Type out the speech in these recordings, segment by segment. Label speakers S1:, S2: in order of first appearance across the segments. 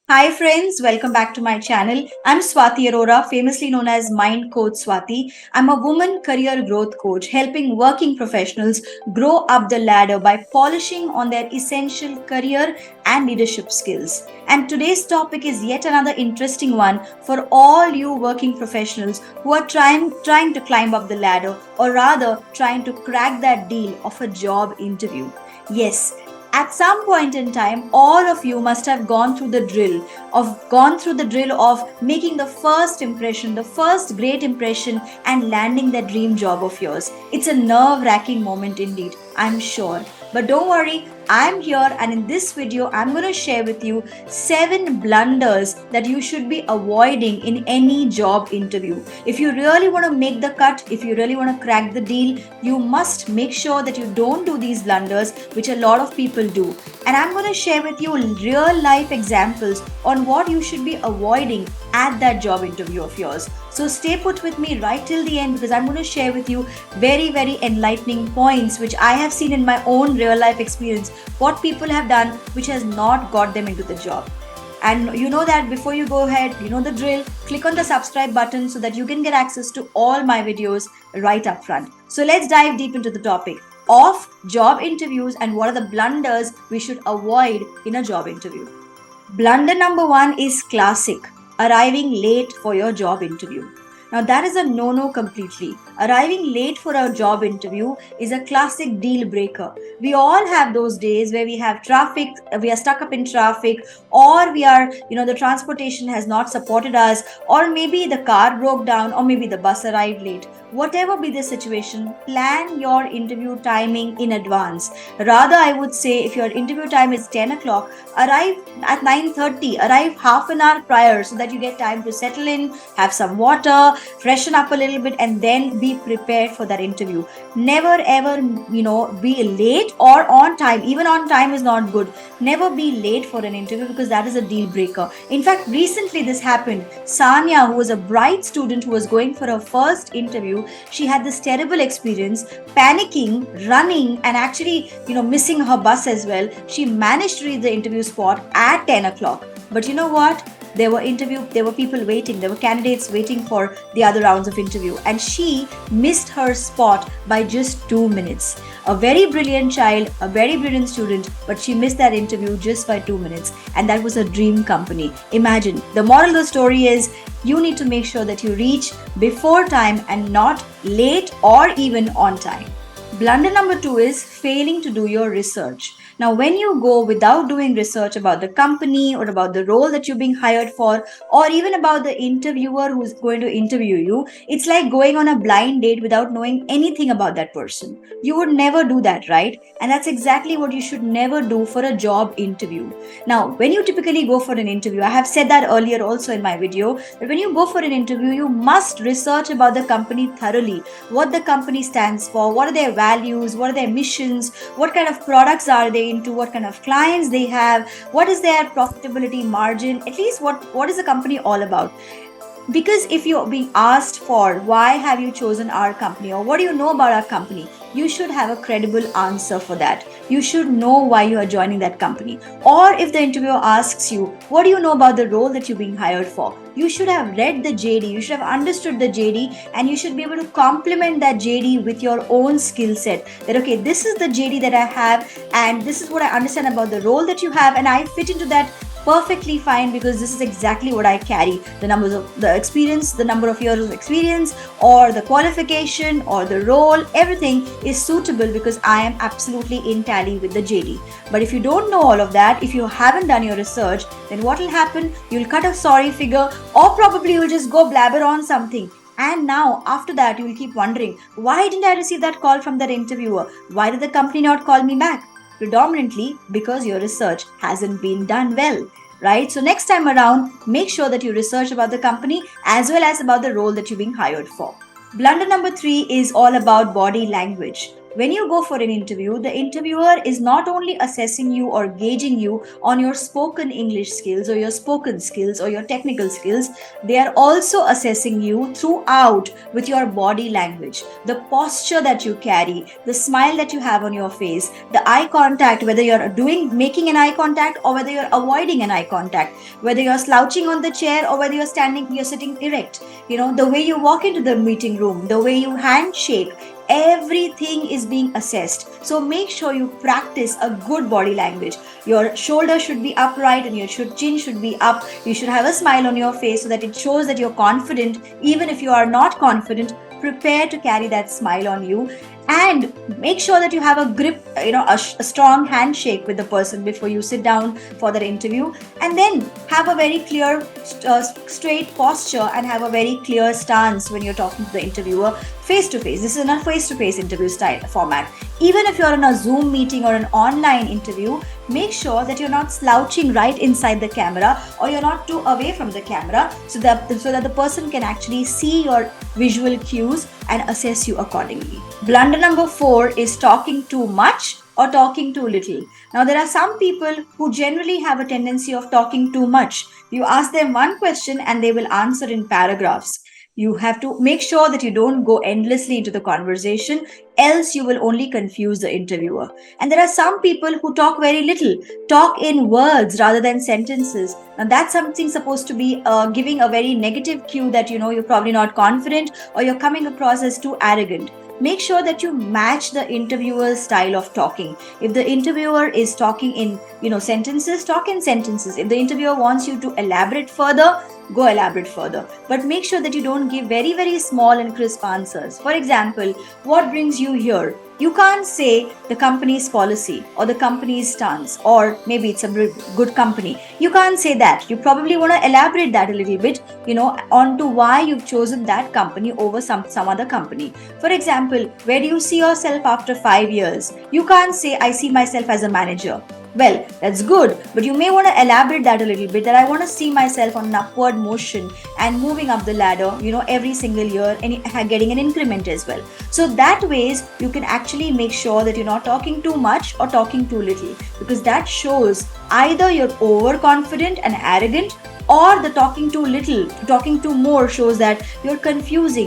S1: Hi friends, welcome back to my channel. I'm Swati Arora, famously known as Mind Coach Swati. I'm a woman career growth coach helping working professionals grow up the ladder by polishing on their essential career and leadership skills. And today's topic is yet another interesting one for all you working professionals who are trying to climb up the ladder, or rather trying to crack that deal of a job interview. Yes, at some point in time, all of you must have gone through the drill of making the first impression, the first great impression, and landing that dream job of yours. It's a nerve-wracking moment indeed, I'm sure. But don't worry, I'm here, and in this video I'm going to share with you 7 blunders that you should be avoiding in any job interview. If you really want to make the cut, if you really want to crack the deal, you must make sure that you don't do these blunders, which a lot of people do. And I'm going to share with you real life examples on what you should be avoiding at that job interview of yours. So stay put with me right till the end, because I'm going to share with you very, very enlightening points which I have seen in my own real life experience, what people have done which has not got them into the job. And you know that before you go ahead, you know the drill. Click on the subscribe button so that you can get access to all my videos right up front. So let's dive deep into the topic of job interviews and what are the blunders we should avoid in a job interview. Blunder number 1 is classic, arriving late for your job interview. Now, that is a no no completely. Arriving late for a job interview is a classic deal breaker. We all have those days where we have traffic, we are stuck up in traffic, or the transportation has not supported us, or maybe the car broke down, or maybe the bus arrived late. Whatever be the situation, plan your interview timing in advance. Rather, I would say if your interview time is 10 o'clock, arrive at 9:30, arrive half an hour prior so that you get time to settle in, have some water, freshen up a little bit, and then be prepared for that interview. Never ever, be late or on time. Even on time is not good. Never be late for an interview, because that is a deal breaker. In fact, recently this happened. Sanya, who was a bright student who was going for her first interview, she had this terrible experience, panicking, running, and actually, missing her bus as well. She managed to reach the interview spot at 10 o'clock. But you know what? There were people waiting, there were candidates waiting for the other rounds of interview, and she missed her spot by just 2 minutes. A very brilliant child, a very brilliant student, but she missed that interview just by 2 minutes, and that was a dream company. Imagine. The moral of the story is you need to make sure that you reach before time and not late or even on time. Blunder number 2 is failing to do your research. Now, when you go without doing research about the company or about the role that you're being hired for, or even about the interviewer who's going to interview you, it's like going on a blind date without knowing anything about that person. You would never do that, right? And that's exactly what you should never do for a job interview. Now, when you typically go for an interview, I have said that earlier also in my video, that when you go for an interview, you must research about the company thoroughly. What the company stands for, what are their values, what are their missions, what kind of products are they into, what kind of clients they have, what is their profitability margin, at least what is the company all about. Because if you're being asked for why have you chosen our company, or what do you know about our company, you should have a credible answer for that. You should know why you are joining that company. Or if the interviewer asks you, what do you know about the role that you're being hired for, you should have read the JD, you should have understood the JD, and you should be able to complement that JD with your own skill set. That, okay, this is the JD that I have, and this is what I understand about the role that you have, and I fit into that perfectly fine, because this is exactly what I carry. The numbers of the experience, the number of years of experience, or the qualification, or the role, everything is suitable because I am absolutely in tally with the JD. But if you don't know all of that, if you haven't done your research, then what will happen? You'll cut a sorry figure, or probably you'll just go blabber on something. And now, after that, you will keep wondering, why didn't I receive that call from that interviewer? Why did the company not call me back? Predominantly because your research hasn't been done well, right? So next time around, make sure that you research about the company as well as about the role that you're being hired for. Blunder number 3 is all about body language. When you go for an interview, the interviewer is not only assessing you or gauging you on your spoken English skills or your spoken skills or your technical skills, they are also assessing you throughout with your body language, the posture that you carry, the smile that you have on your face, the eye contact, whether you're making an eye contact or whether you're avoiding an eye contact, whether you're slouching on the chair or whether you're sitting erect, the way you walk into the meeting room, the way you handshake, everything is being assessed. So make sure you practice a good body language. Your shoulder should be upright and your chin should be up. You should have a smile on your face so that it shows that you're confident. Even if you are not confident, prepare to carry that smile on you. And make sure that you have a grip, a strong handshake with the person before you sit down for that interview. And then have a very clear, straight posture and have a very clear stance when you're talking to the interviewer face to face. This is a face to face interview style format. Even if you're in a Zoom meeting or an online interview, make sure that you're not slouching right inside the camera or you're not too away from the camera so that the person can actually see your visual cues and assess you accordingly. Blunder number 4 is talking too much or talking too little. Now, there are some people who generally have a tendency of talking too much. You ask them one question and they will answer in paragraphs. You have to make sure that you don't go endlessly into the conversation, else you will only confuse the interviewer. And there are some people who talk very little, talk in words rather than sentences. Now that's something supposed to be giving a very negative cue that you're probably not confident or you're coming across as too arrogant. Make sure that you match the interviewer's style of talking. If the interviewer is talking in sentences, talk in sentences. If the interviewer wants you to elaborate further, go elaborate further. But make sure that you don't give very, very small and crisp answers. For example, what brings you here? You can't say the company's policy or the company's stance, or maybe it's a good company. You can't say that. You probably want to elaborate that a little bit, onto why you've chosen that company over some other company. For example, where do you see yourself after 5 years? You can't say, I see myself as a manager. Well, that's good, but you may want to elaborate that a little bit, that I want to see myself on an upward motion and moving up the ladder, every single year and getting an increment as well. So that ways you can actually make sure that you're not talking too much or talking too little, because that shows either you're overconfident and arrogant, or the talking too little, talking too more shows that you're confused,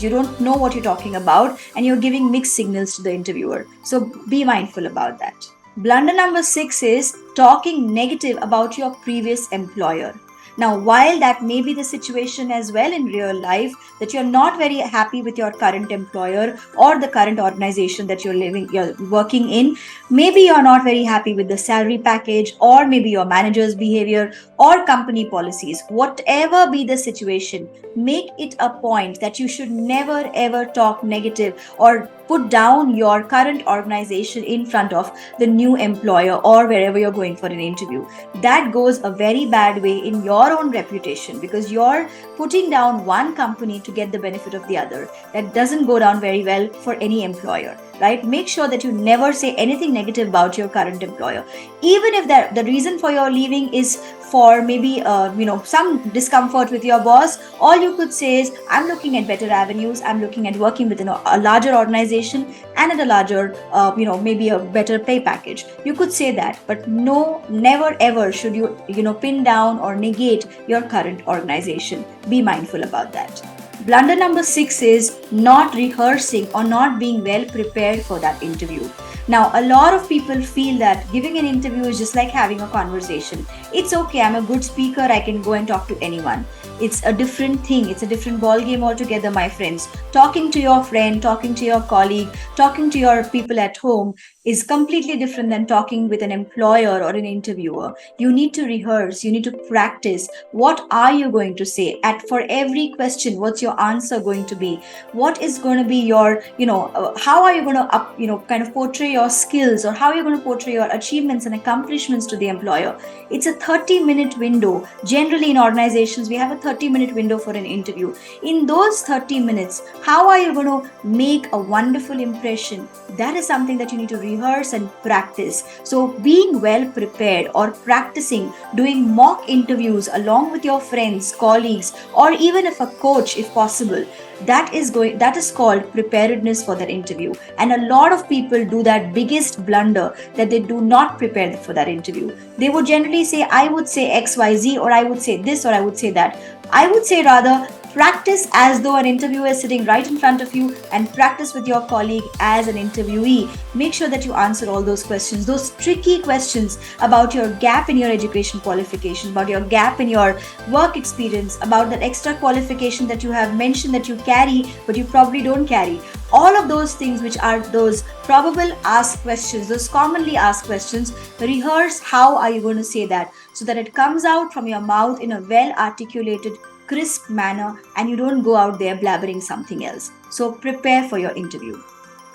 S1: you don't know what you're talking about, and you're giving mixed signals to the interviewer. So be mindful about that. Blunder number 6 is talking negative about your previous employer. Now, while that may be the situation as well in real life, that you're not very happy with your current employer or the current organization that you're working in, maybe you're not very happy with the salary package, or maybe your manager's behavior or company policies. Whatever be the situation, make it a point that you should never ever talk negative or put down your current organization in front of the new employer or wherever you're going for an interview. That goes a very bad way in your own reputation, because you're putting down one company to get the benefit of the other. That doesn't go down very well for any employer, right? Make sure that you never say anything negative about your current employer. Even if the reason for your leaving is for maybe some discomfort with your boss, all you could say is, I'm looking at better avenues, I'm looking at working within a larger organization and at a larger maybe a better pay package. You could say that, but no, never ever should you pin down or negate your current organization. Be mindful about that. Blunder number 6 is not rehearsing or not being well prepared for that interview. Now, a lot of people feel that giving an interview is just like having a conversation. It's okay, I'm a good speaker, I can go and talk to anyone. It's a different thing. It's a different ball game altogether, my friends. Talking to your friend, talking to your colleague, talking to your people at home is completely different than talking with an employer or an interviewer. You need to rehearse. You need to practice. What are you going to say? For every question, what's your answer going to be? What is going to be your, how are you going to kind of portray your skills, or how are you going to portray your achievements and accomplishments to the employer? It's a 30-minute window. Generally in organizations, we have a 30-minute window for an interview. In those 30 minutes, how are you going to make a wonderful impression? That is something that you need to rehearse and practice. So being well prepared or practicing doing mock interviews along with your friends, colleagues, or even if a coach, if possible. That is called preparedness for that interview. And a lot of people do that biggest blunder, that they do not prepare for that interview. They would generally say, I would say XYZ, or I would say this, or I would say that. I would say rather, practice as though an interviewer is sitting right in front of you, and practice with your colleague as an interviewee. Make sure that you answer all those questions, those tricky questions about your gap in your education qualification, about your gap in your work experience, about that extra qualification that you have mentioned that you carry but you probably don't carry. All of those things, which are those probable asked questions, those commonly asked questions, rehearse how are you going to say that, so that it comes out from your mouth in a well articulated, crisp manner, and you don't go out there blabbering something else. So prepare for your interview.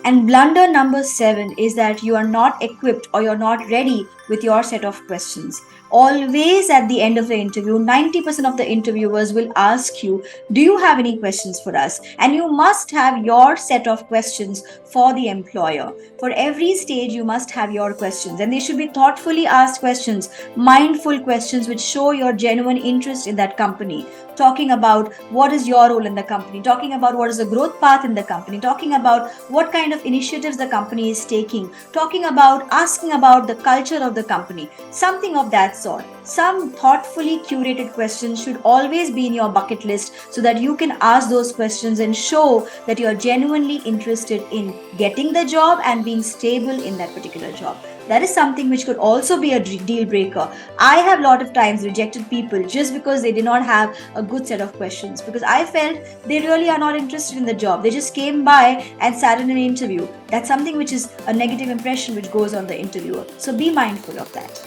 S1: And blunder number 7 is that you are not equipped or you're not ready with your set of questions. Always at the end of the interview, 90% of the interviewers will ask you, do you have any questions for us? And you must have your set of questions for the employer. For every stage, you must have your questions, and they should be thoughtfully asked questions, mindful questions which show your genuine interest in that company. Talking about what is your role in the company, talking about what is the growth path in the company, talking about what kind of initiatives the company is taking, talking about asking about the culture of the company, something of that sort. Some thoughtfully curated questions should always be in your bucket list, so that you can ask those questions and show that you are genuinely interested in getting the job and being stable in that particular job. That is something which could also be a deal breaker. I have a lot of times rejected people just because they did not have a good set of questions, because I felt they really are not interested in the job. They just came by and sat in an interview. That's something which is a negative impression which goes on the interviewer. So be mindful of that.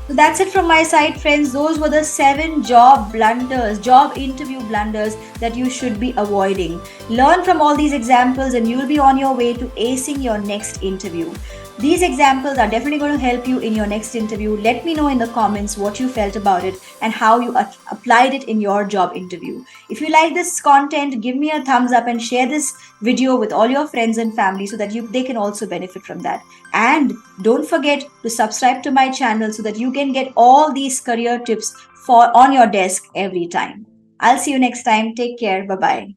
S1: So that's it from my side, friends. Those were the 7 job blunders, job interview blunders that you should be avoiding. Learn from all these examples and you'll be on your way to acing your next interview. These examples are definitely going to help you in your next interview. Let me know in the comments what you felt about it and how you applied it in your job interview. If you like this content, give me a thumbs up and share this video with all your friends and family, so that they can also benefit from that. And don't forget to subscribe to my channel, so that you can get all these career tips for on your desk every time. I'll see you next time. Take care. Bye bye.